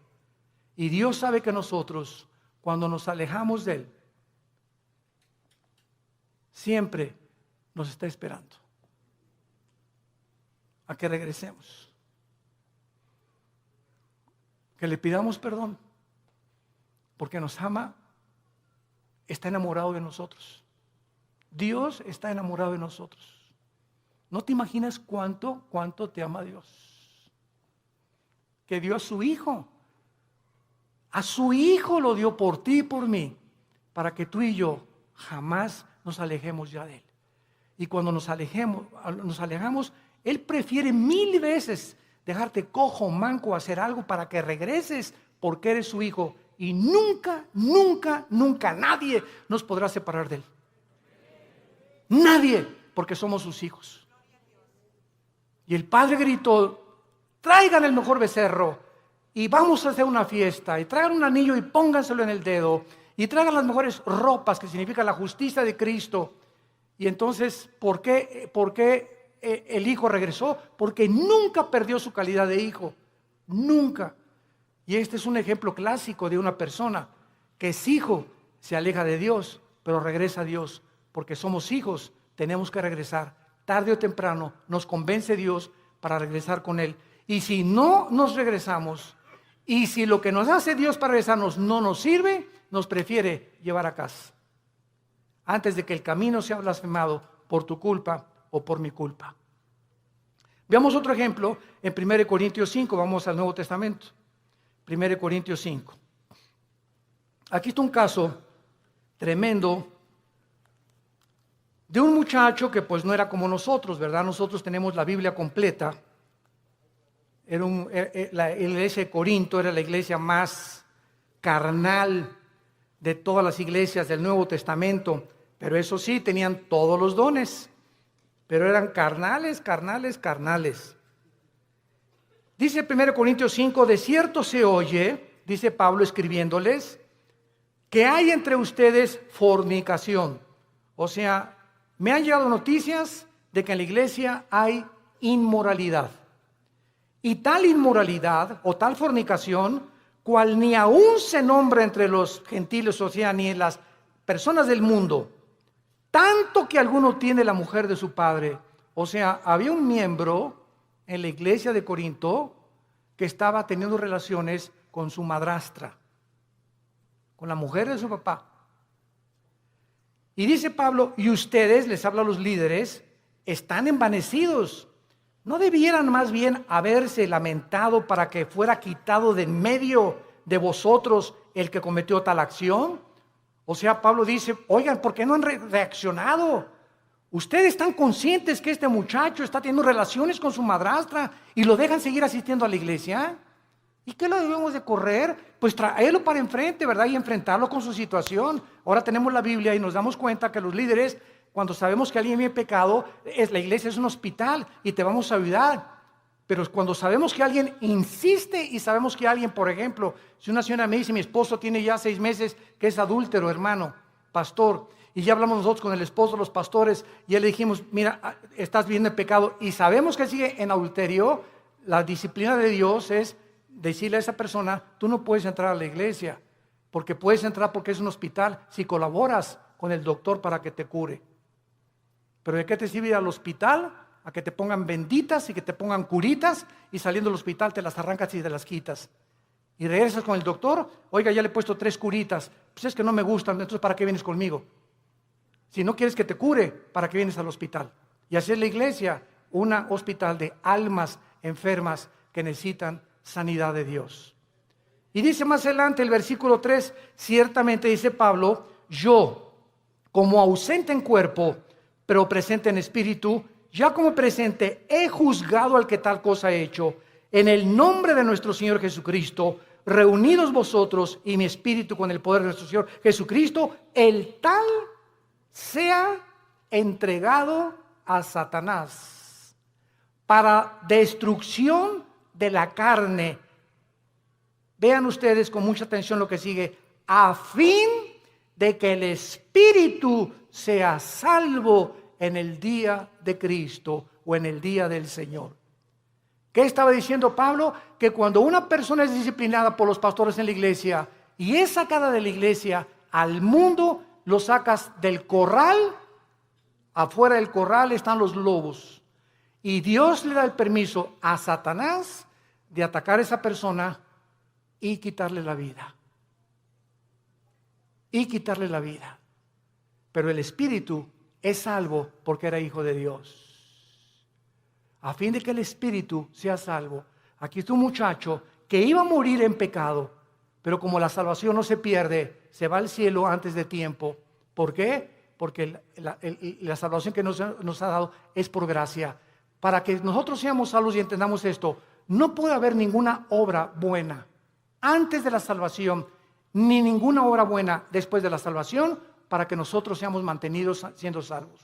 Y Dios sabe que nosotros, cuando nos alejamos de Él, siempre nos está esperando a que regresemos, que le pidamos perdón, porque nos ama, está enamorado de nosotros. Dios está enamorado de nosotros. No te imaginas cuánto te ama Dios, que dio a su hijo. A su hijo lo dio por ti y por mí, para que tú y yo jamás nos alejemos ya de Él. Y cuando nos alejamos, Él prefiere 1000 veces dejarte cojo, manco, hacer algo para que regreses, porque eres su hijo. Y nunca, nunca, nunca nadie nos podrá separar de Él. Nadie, porque somos sus hijos. Y el padre gritó, traigan el mejor becerro y vamos a hacer una fiesta, y traigan un anillo y pónganselo en el dedo, y traigan las mejores ropas, que significa la justicia de Cristo. Y entonces, ¿por qué el hijo regresó? Porque nunca perdió su calidad de hijo, nunca. Y este es un ejemplo clásico de una persona que es hijo, se aleja de Dios, pero regresa a Dios, porque somos hijos, tenemos que regresar. Tarde o temprano nos convence Dios para regresar con Él. Y si no nos regresamos, y si lo que nos hace Dios para regresarnos no nos sirve, nos prefiere llevar a casa, antes de que el camino sea blasfemado por tu culpa o por mi culpa. Veamos otro ejemplo en 1 Corintios 5, vamos al Nuevo Testamento. 1 Corintios 5. Aquí está un caso tremendo de un muchacho que pues no era como nosotros, ¿verdad? Nosotros tenemos la Biblia completa. La iglesia de Corinto era la iglesia más carnal de todas las iglesias del Nuevo Testamento, pero eso sí, tenían todos los dones, pero eran carnales. Dice 1 Corintios 5, de cierto se oye, dice Pablo escribiéndoles, que hay entre ustedes fornicación. O sea, me han llegado noticias de que en la iglesia hay inmoralidad. Y tal inmoralidad o tal fornicación, cual ni aún se nombra entre los gentiles, o sea, ni en las personas del mundo, tanto que alguno tiene la mujer de su padre. O sea, había un miembro en la iglesia de Corinto que estaba teniendo relaciones con su madrastra, con la mujer de su papá. Y dice Pablo, y ustedes, les habla a los líderes, están envanecidos. ¿No debieran más bien haberse lamentado para que fuera quitado de en medio de vosotros el que cometió tal acción? O sea, Pablo dice, oigan, ¿por qué no han reaccionado? Ustedes están conscientes que este muchacho está teniendo relaciones con su madrastra y lo dejan seguir asistiendo a la iglesia. ¿Y qué lo debemos de correr? Pues traerlo para enfrente, ¿verdad? Y enfrentarlo con su situación. Ahora tenemos la Biblia y nos damos cuenta que los líderes, cuando sabemos que alguien viene pecado, la iglesia es un hospital y te vamos a ayudar. Pero cuando sabemos que alguien insiste y sabemos que alguien, por ejemplo, si una señora me dice, mi esposo tiene ya 6 meses que es adúltero, hermano, pastor, y ya hablamos nosotros con el esposo, los pastores, y ya le dijimos, mira, estás viviendo en pecado, y sabemos que sigue en adulterio, la disciplina de Dios es decirle a esa persona, tú no puedes entrar a la iglesia, porque puedes entrar porque es un hospital, si colaboras con el doctor para que te cure. Pero ¿de qué te sirve ir al hospital? A que te pongan benditas y que te pongan curitas, y saliendo del hospital te las arrancas y te las quitas. Y regresas con el doctor, oiga, ya le he puesto 3 curitas, pues es que no me gustan, entonces ¿para qué vienes conmigo? Si no quieres que te cure, ¿para qué vienes al hospital? Y así es la iglesia, un hospital de almas enfermas que necesitan sanidad de Dios. Y dice más adelante el versículo 3, ciertamente dice Pablo, yo, como ausente en cuerpo, pero presente en espíritu, ya como presente he juzgado al que tal cosa ha hecho, en el nombre de nuestro Señor Jesucristo, reunidos vosotros y mi espíritu con el poder de nuestro Señor Jesucristo, el tal sea entregado a Satanás para destrucción de la carne. Vean ustedes con mucha atención lo que sigue, a fin de que el espíritu sea salvo en el día de Cristo o en el día del Señor. ¿Qué estaba diciendo Pablo? Que cuando una persona es disciplinada por los pastores en la iglesia y es sacada de la iglesia al mundo, lo sacas del corral, afuera del corral están los lobos. Y Dios le da el permiso a Satanás de atacar a esa persona y quitarle la vida. Y quitarle la vida. Pero el espíritu es salvo porque era hijo de Dios. A fin de que el espíritu sea salvo. Aquí está un muchacho que iba a morir en pecado, pero como la salvación no se pierde, se va al cielo antes de tiempo. ¿Por qué? Porque la salvación que nos ha dado es por gracia. Para que nosotros seamos salvos y entendamos esto, no puede haber ninguna obra buena antes de la salvación, ni ninguna obra buena después de la salvación, para que nosotros seamos mantenidos siendo salvos.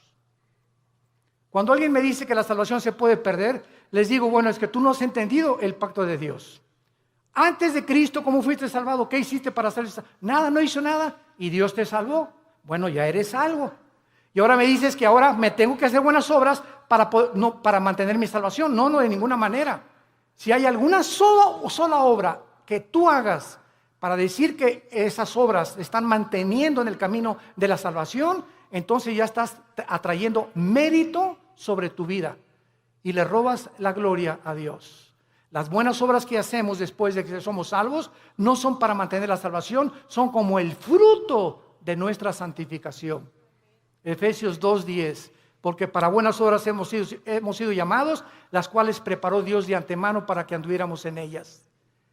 Cuando alguien me dice que la salvación se puede perder, les digo, bueno, es que tú no has entendido el pacto de Dios. Antes de Cristo, ¿cómo fuiste salvado? ¿Qué hiciste para ser salvo? Nada, no hizo nada, y Dios te salvó. Bueno, ya eres salvo. Y ahora me dices que ahora me tengo que hacer buenas obras para mantener mi salvación. No, de ninguna manera. Si hay alguna sola obra que tú hagas para decir que esas obras están manteniendo en el camino de la salvación, entonces ya estás atrayendo mérito sobre tu vida y le robas la gloria a Dios. Las buenas obras que hacemos después de que somos salvos no son para mantener la salvación, son como el fruto de nuestra santificación. Efesios 2:10, porque para buenas obras hemos sido llamados, las cuales preparó Dios de antemano para que anduviéramos en ellas.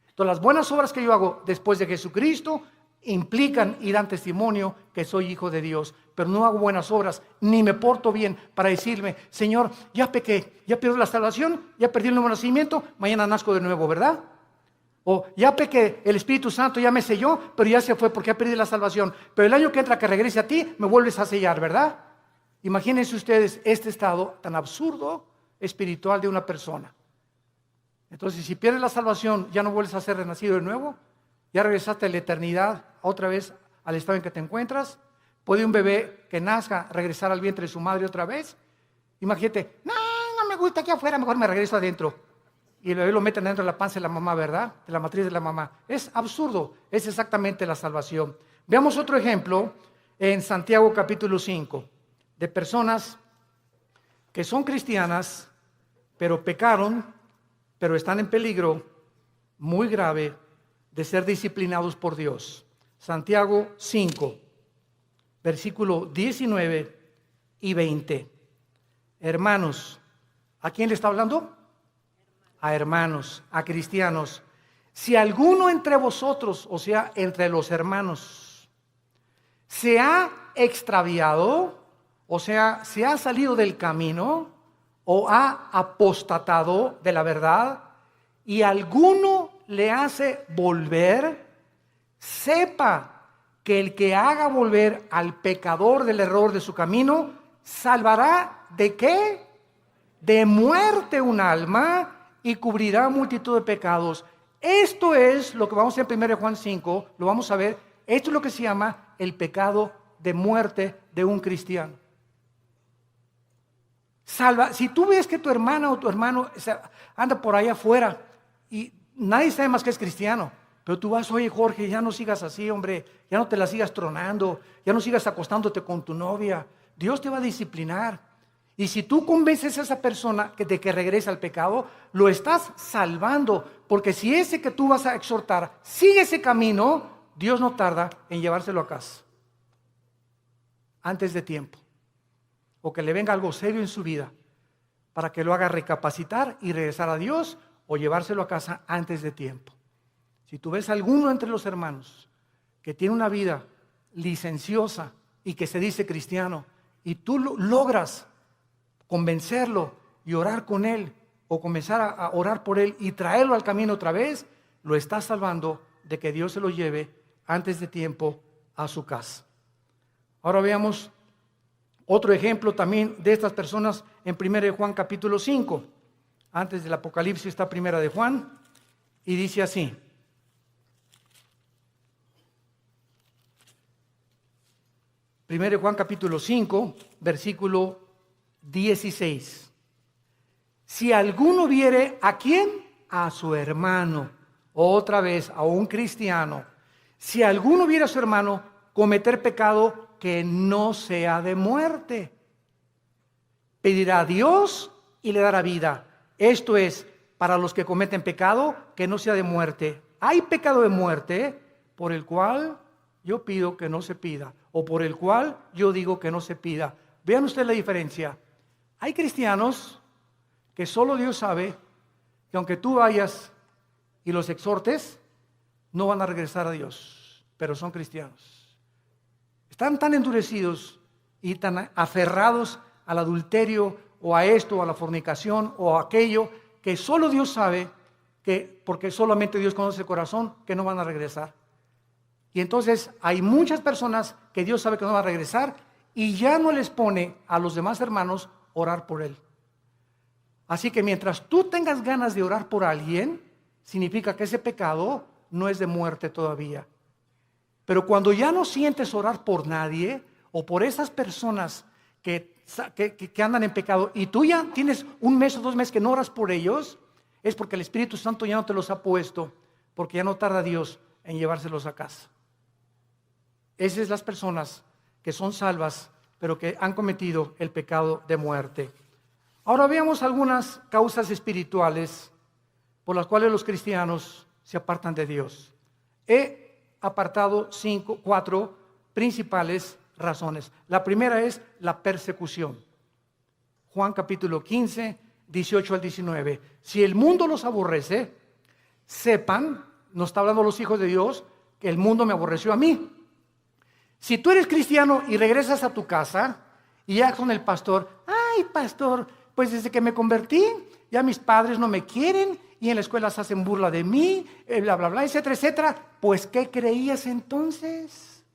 Entonces, las buenas obras que yo hago después de Jesucristo implican y dan testimonio que soy hijo de Dios, pero no hago buenas obras, ni me porto bien para decirme, Señor, ya pequé, ya perdí la salvación, ya perdí el nuevo nacimiento, mañana nazco de nuevo, ¿verdad? O ya pequé, el Espíritu Santo ya me selló, pero ya se fue porque ya perdí la salvación, pero el año que entra que regrese a ti, me vuelves a sellar, ¿verdad? Imagínense ustedes este estado tan absurdo espiritual de una persona. Entonces, si pierdes la salvación, ya no vuelves a ser renacido de nuevo, ya regresaste a la eternidad, otra vez al estado en que te encuentras. ¿Puede un bebé que nazca regresar al vientre de su madre otra vez? Imagínate, no me gusta aquí afuera, mejor me regreso adentro. Y el bebé lo meten dentro de la panza de la mamá, ¿verdad? De la matriz de la mamá. Es absurdo, es exactamente la salvación. Veamos otro ejemplo en Santiago capítulo 5, de personas que son cristianas, pero pecaron, pero están en peligro muy grave de ser disciplinados por Dios. Santiago 5, versículo 19 y 20. Hermanos, ¿a quién le está hablando? A hermanos, a cristianos. Si alguno entre vosotros, o sea, entre los hermanos, se ha extraviado, o sea, se ha salido del camino, o ha apostatado de la verdad, y alguno le hace volver, sepa que el que haga volver al pecador del error de su camino, salvará ¿de qué? De muerte un alma y cubrirá multitud de pecados. Esto es lo que vamos a ver en 1 Juan 5, lo vamos a ver, esto es lo que se llama el pecado de muerte de un cristiano. Si tú ves que tu hermana o tu hermano anda por ahí afuera y nadie sabe más que es cristiano, pero tú vas, oye Jorge, ya no sigas así, hombre, ya no te la sigas tronando, ya no sigas acostándote con tu novia, Dios te va a disciplinar. Y si tú convences a esa persona de que regrese al pecado, lo estás salvando, porque si ese que tú vas a exhortar sigue ese camino, Dios no tarda en llevárselo a casa antes de tiempo, o que le venga algo serio en su vida para que lo haga recapacitar y regresar a Dios, o llevárselo a casa antes de tiempo. Si tú ves a alguno entre los hermanos que tiene una vida licenciosa y que se dice cristiano, y tú logras convencerlo y orar con él, o comenzar a orar por él y traerlo al camino otra vez, lo estás salvando de que Dios se lo lleve antes de tiempo a su casa. Ahora veamos otro ejemplo también de estas personas en 1 de Juan capítulo 5. Antes del Apocalipsis está 1 de Juan y dice así. Primero de Juan capítulo 5, versículo 16. Si alguno viere, ¿a quién? A su hermano, otra vez a un cristiano. Si alguno viere a su hermano cometer pecado que no sea de muerte, pedirá a Dios y le dará vida. Esto es, para los que cometen pecado que no sea de muerte. Hay pecado de muerte por el cual yo pido que no se pida, o por el cual yo digo que no se pida. Vean ustedes la diferencia. Hay cristianos que solo Dios sabe que aunque tú vayas y los exhortes, no van a regresar a Dios, pero son cristianos. Están tan endurecidos y tan aferrados al adulterio o a esto, o a la fornicación o a aquello, que solo Dios sabe, que porque solamente Dios conoce el corazón, que no van a regresar. Y entonces hay muchas personas que Dios sabe que no van a regresar y ya no les pone a los demás hermanos orar por él. Así que mientras tú tengas ganas de orar por alguien, significa que ese pecado no es de muerte todavía. Pero cuando ya no sientes orar por nadie o por esas personas que andan en pecado y tú ya tienes un mes o 2 meses que no oras por ellos, es porque el Espíritu Santo ya no te los ha puesto, porque ya no tarda Dios en llevárselos a casa. Esas son las personas que son salvas, pero que han cometido el pecado de muerte. Ahora veamos algunas causas espirituales por las cuales los cristianos se apartan de Dios. He apartado 4 principales razones. La primera es la persecución. Juan capítulo 15, 18 al 19. Si el mundo los aborrece, sepan, nos está hablando los hijos de Dios, que el mundo me aborreció a mí. Si tú eres cristiano y regresas a tu casa y ya con el pastor, ay pastor, pues desde que me convertí, ya mis padres no me quieren y en la escuela se hacen burla de mí, bla, bla, bla, etcétera, etcétera. Pues, ¿qué creías entonces?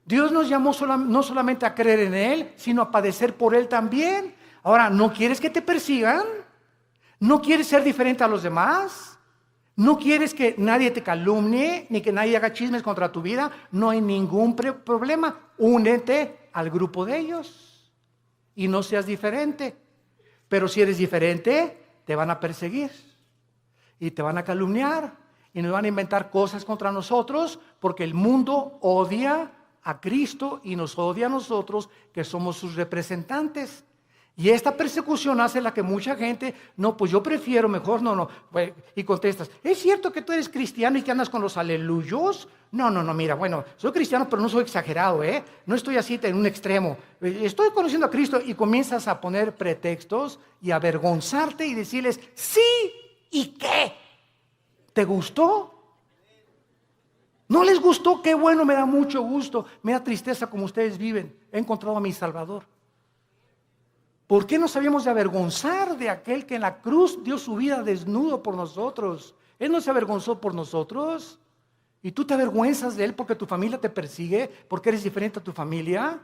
Dios nos llamó no solamente a creer en Él, sino a padecer por Él también. Ahora, ¿no quieres que te persigan? ¿No quieres ser diferente a los demás? ¿No quieres que nadie te calumnie, ni que nadie haga chismes contra tu vida? No hay ningún problema. Únete al grupo de ellos y no seas diferente. Pero si eres diferente, te van a perseguir y te van a calumniar y nos van a inventar cosas contra nosotros porque el mundo odia a Cristo y nos odia a nosotros que somos sus representantes. Y esta persecución hace la que mucha gente, no, pues yo prefiero mejor, no. Y contestas, ¿es cierto que tú eres cristiano y que andas con los aleluyos? No, mira, bueno, soy cristiano, pero no soy exagerado, no estoy así en un extremo. Estoy conociendo a Cristo y comienzas a poner pretextos y avergonzarte y decirles, sí, ¿y qué? ¿Te gustó? ¿No les gustó? Qué bueno, me da mucho gusto, me da tristeza como ustedes viven. He encontrado a mi Salvador. ¿Por qué nos habíamos de avergonzar de aquel que en la cruz dio su vida desnudo por nosotros? Él no se avergonzó por nosotros. ¿Y tú te avergüenzas de Él porque tu familia te persigue? ¿Porque eres diferente a tu familia?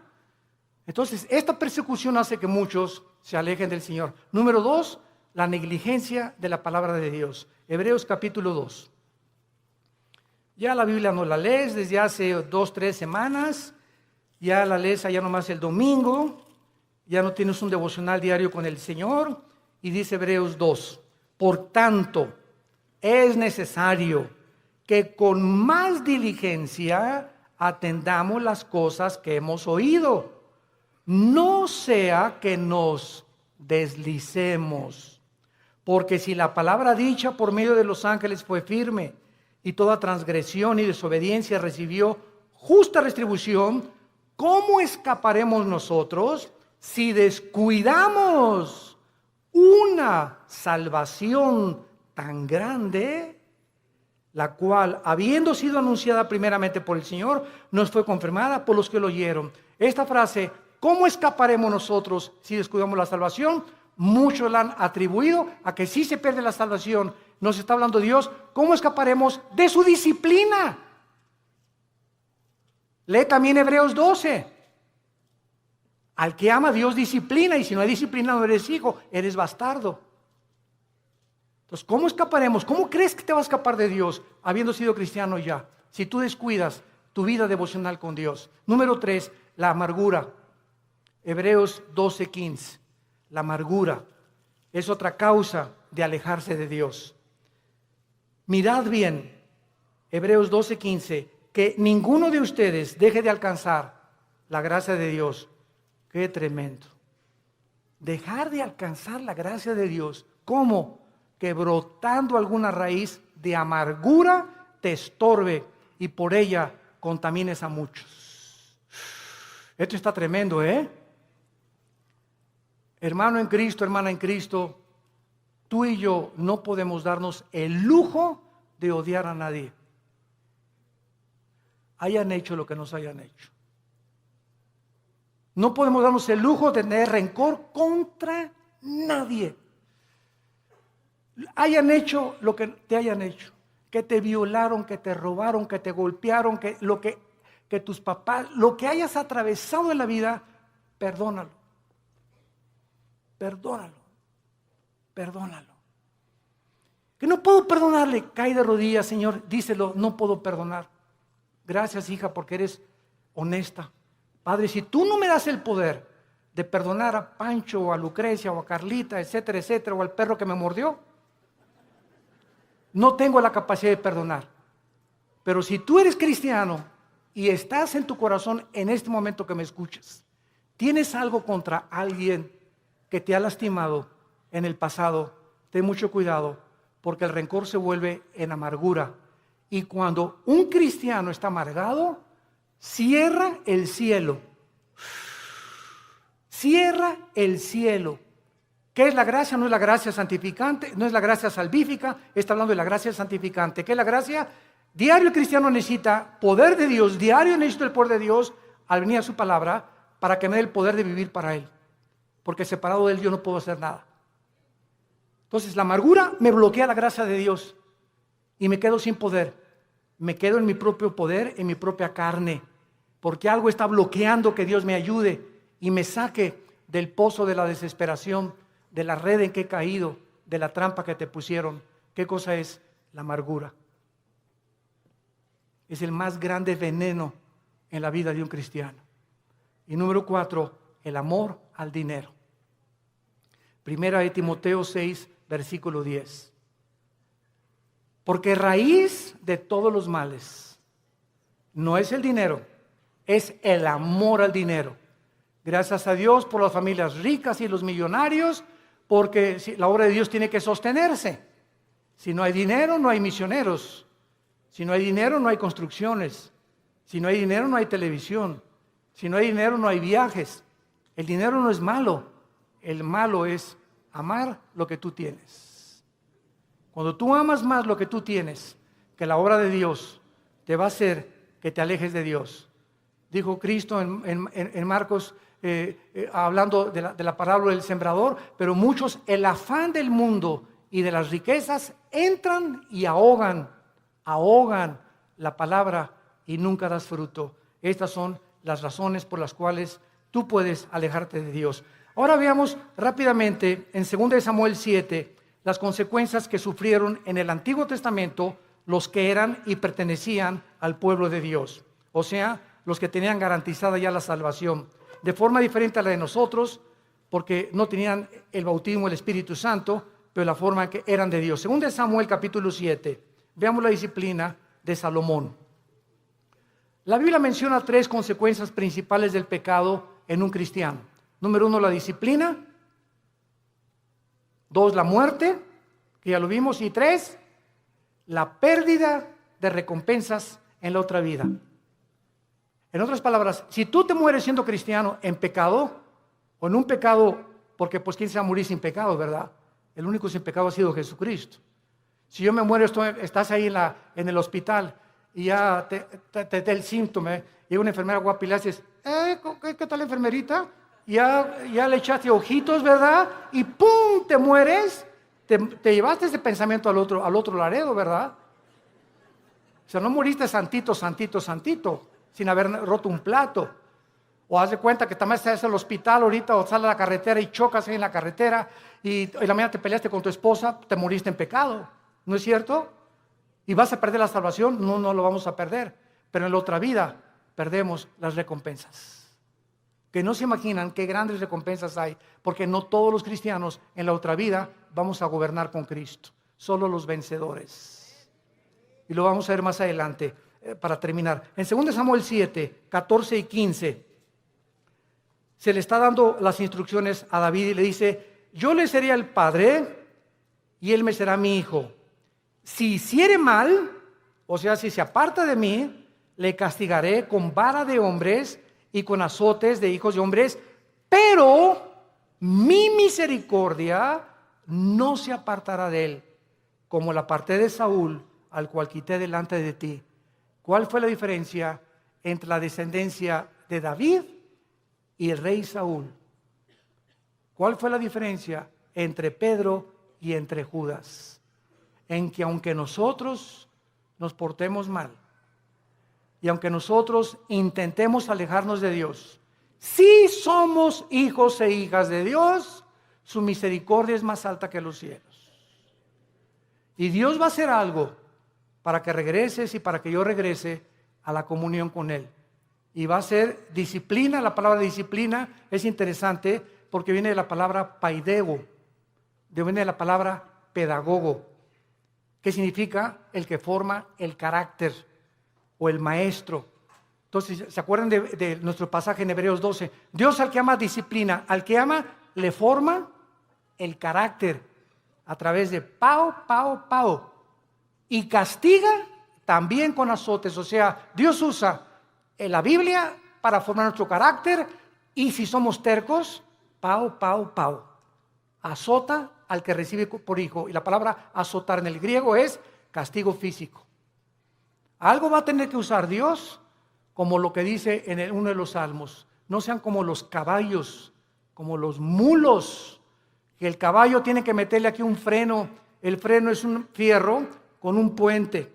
Entonces, esta persecución hace que muchos se alejen del Señor. Número 2, la negligencia de la palabra de Dios. Hebreos capítulo 2. Ya la Biblia no la lees desde hace 2, 3 semanas. Ya la lees allá nomás el domingo. Ya no tienes un devocional diario con el Señor. Y dice Hebreos 2. Por tanto, es necesario que con más diligencia atendamos las cosas que hemos oído. No sea que nos deslicemos. Porque si la palabra dicha por medio de los ángeles fue firme, y toda transgresión y desobediencia recibió justa retribución, ¿cómo escaparemos nosotros si descuidamos una salvación tan grande, la cual, habiendo sido anunciada primeramente por el Señor, nos fue confirmada por los que lo oyeron? Esta frase, ¿cómo escaparemos nosotros si descuidamos la salvación? Muchos la han atribuido a que si se pierde la salvación. Nos está hablando Dios, ¿cómo escaparemos de su disciplina? Lee también Hebreos 12. Al que ama Dios disciplina, y si no hay disciplina no eres hijo, eres bastardo. Entonces, ¿cómo escaparemos? ¿Cómo crees que te vas a escapar de Dios habiendo sido cristiano ya? Si tú descuidas tu vida devocional con Dios. Número 3, la amargura. Hebreos 12:15. La amargura es otra causa de alejarse de Dios. Mirad bien, Hebreos 12:15, que ninguno de ustedes deje de alcanzar la gracia de Dios. Qué tremendo. Dejar de alcanzar la gracia de Dios. ¿Cómo? Que brotando alguna raíz de amargura te estorbe y por ella contamines a muchos. Esto está tremendo, Hermano en Cristo, hermana en Cristo, tú y yo no podemos darnos el lujo de odiar a nadie. Hayan hecho lo que nos hayan hecho. No podemos darnos el lujo de tener rencor contra nadie. Hayan hecho lo que te hayan hecho, que te violaron, que te robaron, que te golpearon, que tus papás, lo que hayas atravesado en la vida, perdónalo. Perdónalo. Que no puedo perdonarle, cae de rodillas, Señor, díselo, no puedo perdonar. Gracias, hija, porque eres honesta. Padre, si tú no me das el poder de perdonar a Pancho o a Lucrecia o a Carlita, etcétera, etcétera, o al perro que me mordió, no tengo la capacidad de perdonar. Pero si tú eres cristiano y estás en tu corazón en este momento que me escuchas, tienes algo contra alguien que te ha lastimado en el pasado, ten mucho cuidado, porque el rencor se vuelve en amargura. Y cuando un cristiano está amargado, cierra el cielo cierra el cielo. ¿Qué es la gracia? No es la gracia santificante, no es la gracia salvífica, está hablando de la gracia santificante. ¿Qué es la gracia? Diario el cristiano necesita poder de Dios, diario necesito el poder de Dios al venir a su palabra para que me dé el poder de vivir para Él. Porque separado de Él yo no puedo hacer nada. Entonces la amargura me bloquea la gracia de Dios y me quedo sin poder. Me quedo en mi propio poder, en mi propia carne, porque algo está bloqueando que Dios me ayude y me saque del pozo de la desesperación, de la red en que he caído, de la trampa que te pusieron. ¿Qué cosa es? La amargura. Es el más grande veneno en la vida de un cristiano. Y número 4, el amor al dinero. Primera de Timoteo 6, versículo 10. Porque raíz de todos los males no es el dinero, es el amor al dinero. Gracias a Dios por las familias ricas y los millonarios, porque la obra de Dios tiene que sostenerse. Si no hay dinero, no hay misioneros. Si no hay dinero, no hay construcciones. Si no hay dinero, no hay televisión. Si no hay dinero, no hay viajes. El dinero no es malo. El malo es amar lo que tú tienes. Cuando tú amas más lo que tú tienes que la obra de Dios, te va a hacer que te alejes de Dios. Dijo Cristo en Marcos, hablando de la parábola del sembrador, pero muchos, el afán del mundo y de las riquezas, entran y ahogan la palabra y nunca das fruto. Estas son las razones por las cuales tú puedes alejarte de Dios. Ahora veamos rápidamente en 2 Samuel 7 las consecuencias que sufrieron en el Antiguo Testamento los que eran y pertenecían al pueblo de Dios, o sea, los que tenían garantizada ya la salvación, de forma diferente a la de nosotros, porque no tenían el bautismo del Espíritu Santo, pero la forma que eran de Dios. 2 Samuel capítulo 7, veamos la disciplina de Salomón. La Biblia menciona 3 consecuencias principales del pecado en un cristiano. Número 1, la disciplina. 2, la muerte, que ya lo vimos. Y 3, la pérdida de recompensas en la otra vida. En otras palabras, si tú te mueres siendo cristiano en pecado, o en un pecado, porque pues quién se va a morir sin pecado, ¿verdad? El único sin pecado ha sido Jesucristo. Si yo me muero, estás ahí en el hospital y ya te da el síntoma, y una enfermera guapa y le haces, ¿qué tal, enfermerita? Ya le echaste ojitos, ¿verdad? Y ¡pum! Te mueres. Te llevaste ese pensamiento al otro laredo, ¿verdad? O sea, no moriste santito, sin haber roto un plato. O haz de cuenta que también estás en el hospital ahorita, o sales a la carretera y chocas ahí en la carretera, y la mañana te peleaste con tu esposa, te moriste en pecado. ¿No es cierto? ¿Y vas a perder la salvación? No lo vamos a perder. Pero en la otra vida perdemos las recompensas. Que no se imaginan qué grandes recompensas hay, porque no todos los cristianos en la otra vida vamos a gobernar con Cristo. Solo los vencedores. Y lo vamos a ver más adelante para terminar. En 2 Samuel 7, 14 y 15, se le está dando las instrucciones a David y le dice, yo le seré el padre y él me será mi hijo. Si hiciere mal, o sea, si se aparta de mí, le castigaré con vara de hombres y con azotes de hijos de hombres, pero mi misericordia no se apartará de él, como la aparté de Saúl, al cual quité delante de ti. ¿Cuál fue la diferencia entre la descendencia de David y el rey Saúl? ¿Cuál fue la diferencia entre Pedro y entre Judas? En que aunque nosotros nos portemos mal y aunque nosotros intentemos alejarnos de Dios, si somos hijos e hijas de Dios, su misericordia es más alta que los cielos. Y Dios va a hacer algo para que regreses y para que yo regrese a la comunión con Él. Y va a ser disciplina. La palabra disciplina es interesante porque viene de la palabra paidego, viene de la palabra pedagogo, que significa el que forma el carácter o el maestro. Entonces, ¿se acuerdan de nuestro pasaje en Hebreos 12? Dios al que ama disciplina, al que ama le forma el carácter a través de pao. Y castiga también con azotes. O sea, Dios usa la Biblia para formar nuestro carácter, y si somos tercos, Pau, pau, pau. Azota al que recibe por hijo. Y la palabra azotar en el griego es castigo físico. Algo va a tener que usar Dios, como lo que dice en uno de los salmos. No sean como los caballos, como los mulos, que el caballo tiene que meterle aquí un freno. El freno es un fierro con un puente.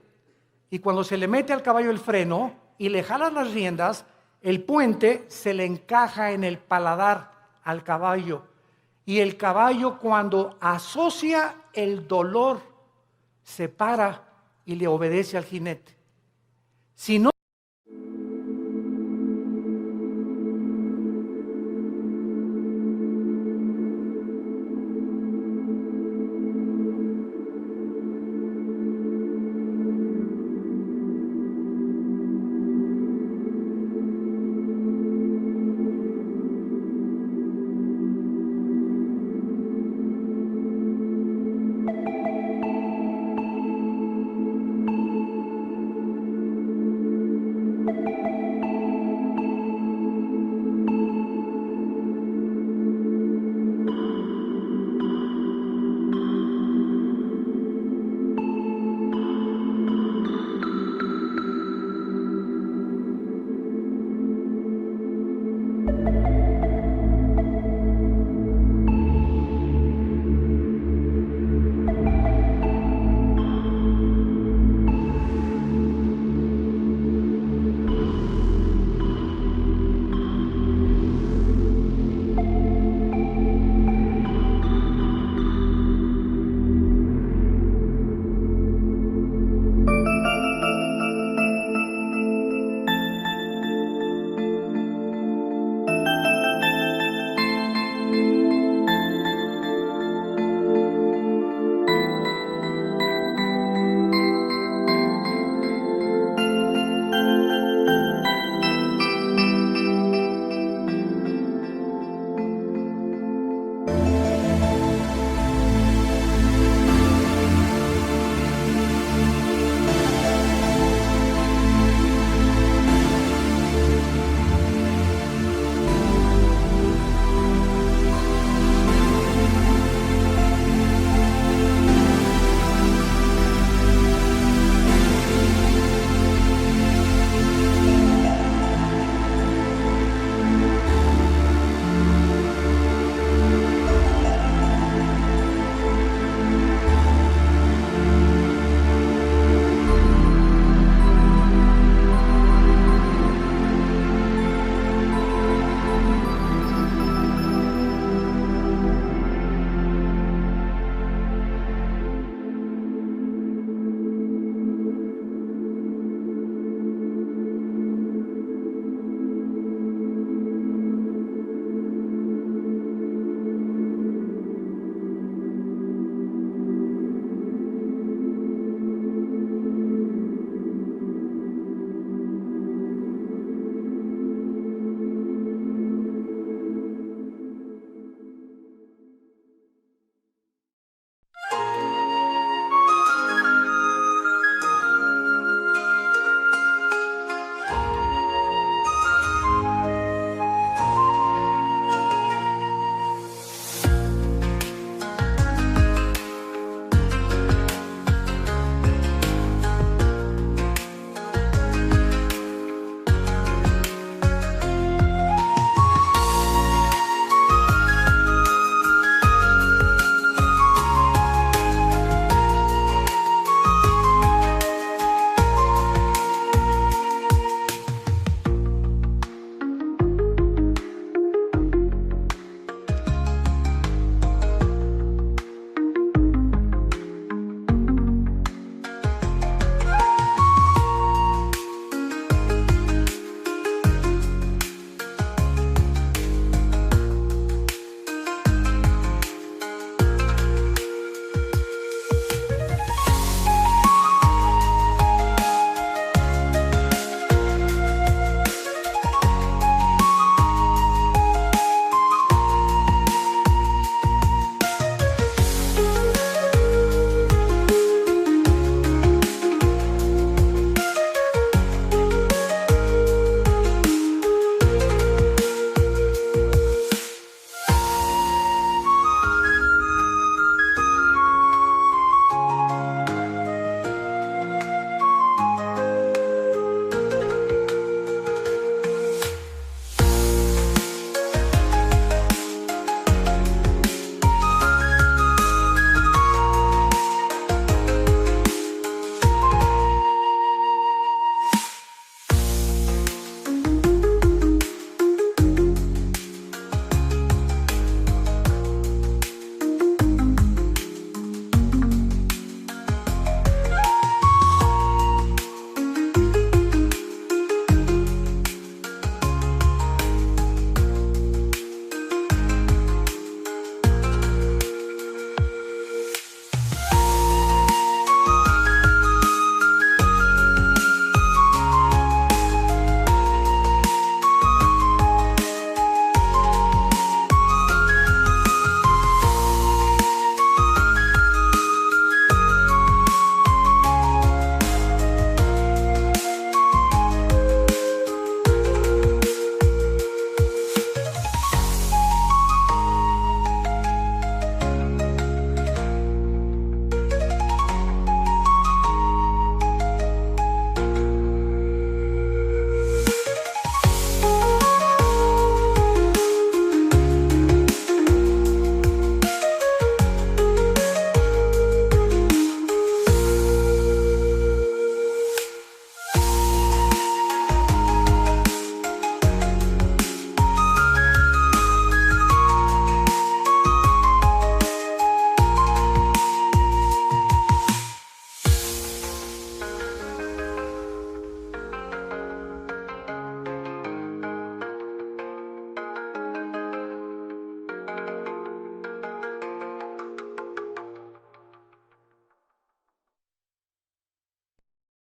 Y cuando se le mete al caballo el freno y le jalan las riendas, el puente se le encaja en el paladar al caballo. Y el caballo, cuando asocia el dolor, se para y le obedece al jinete. Si no,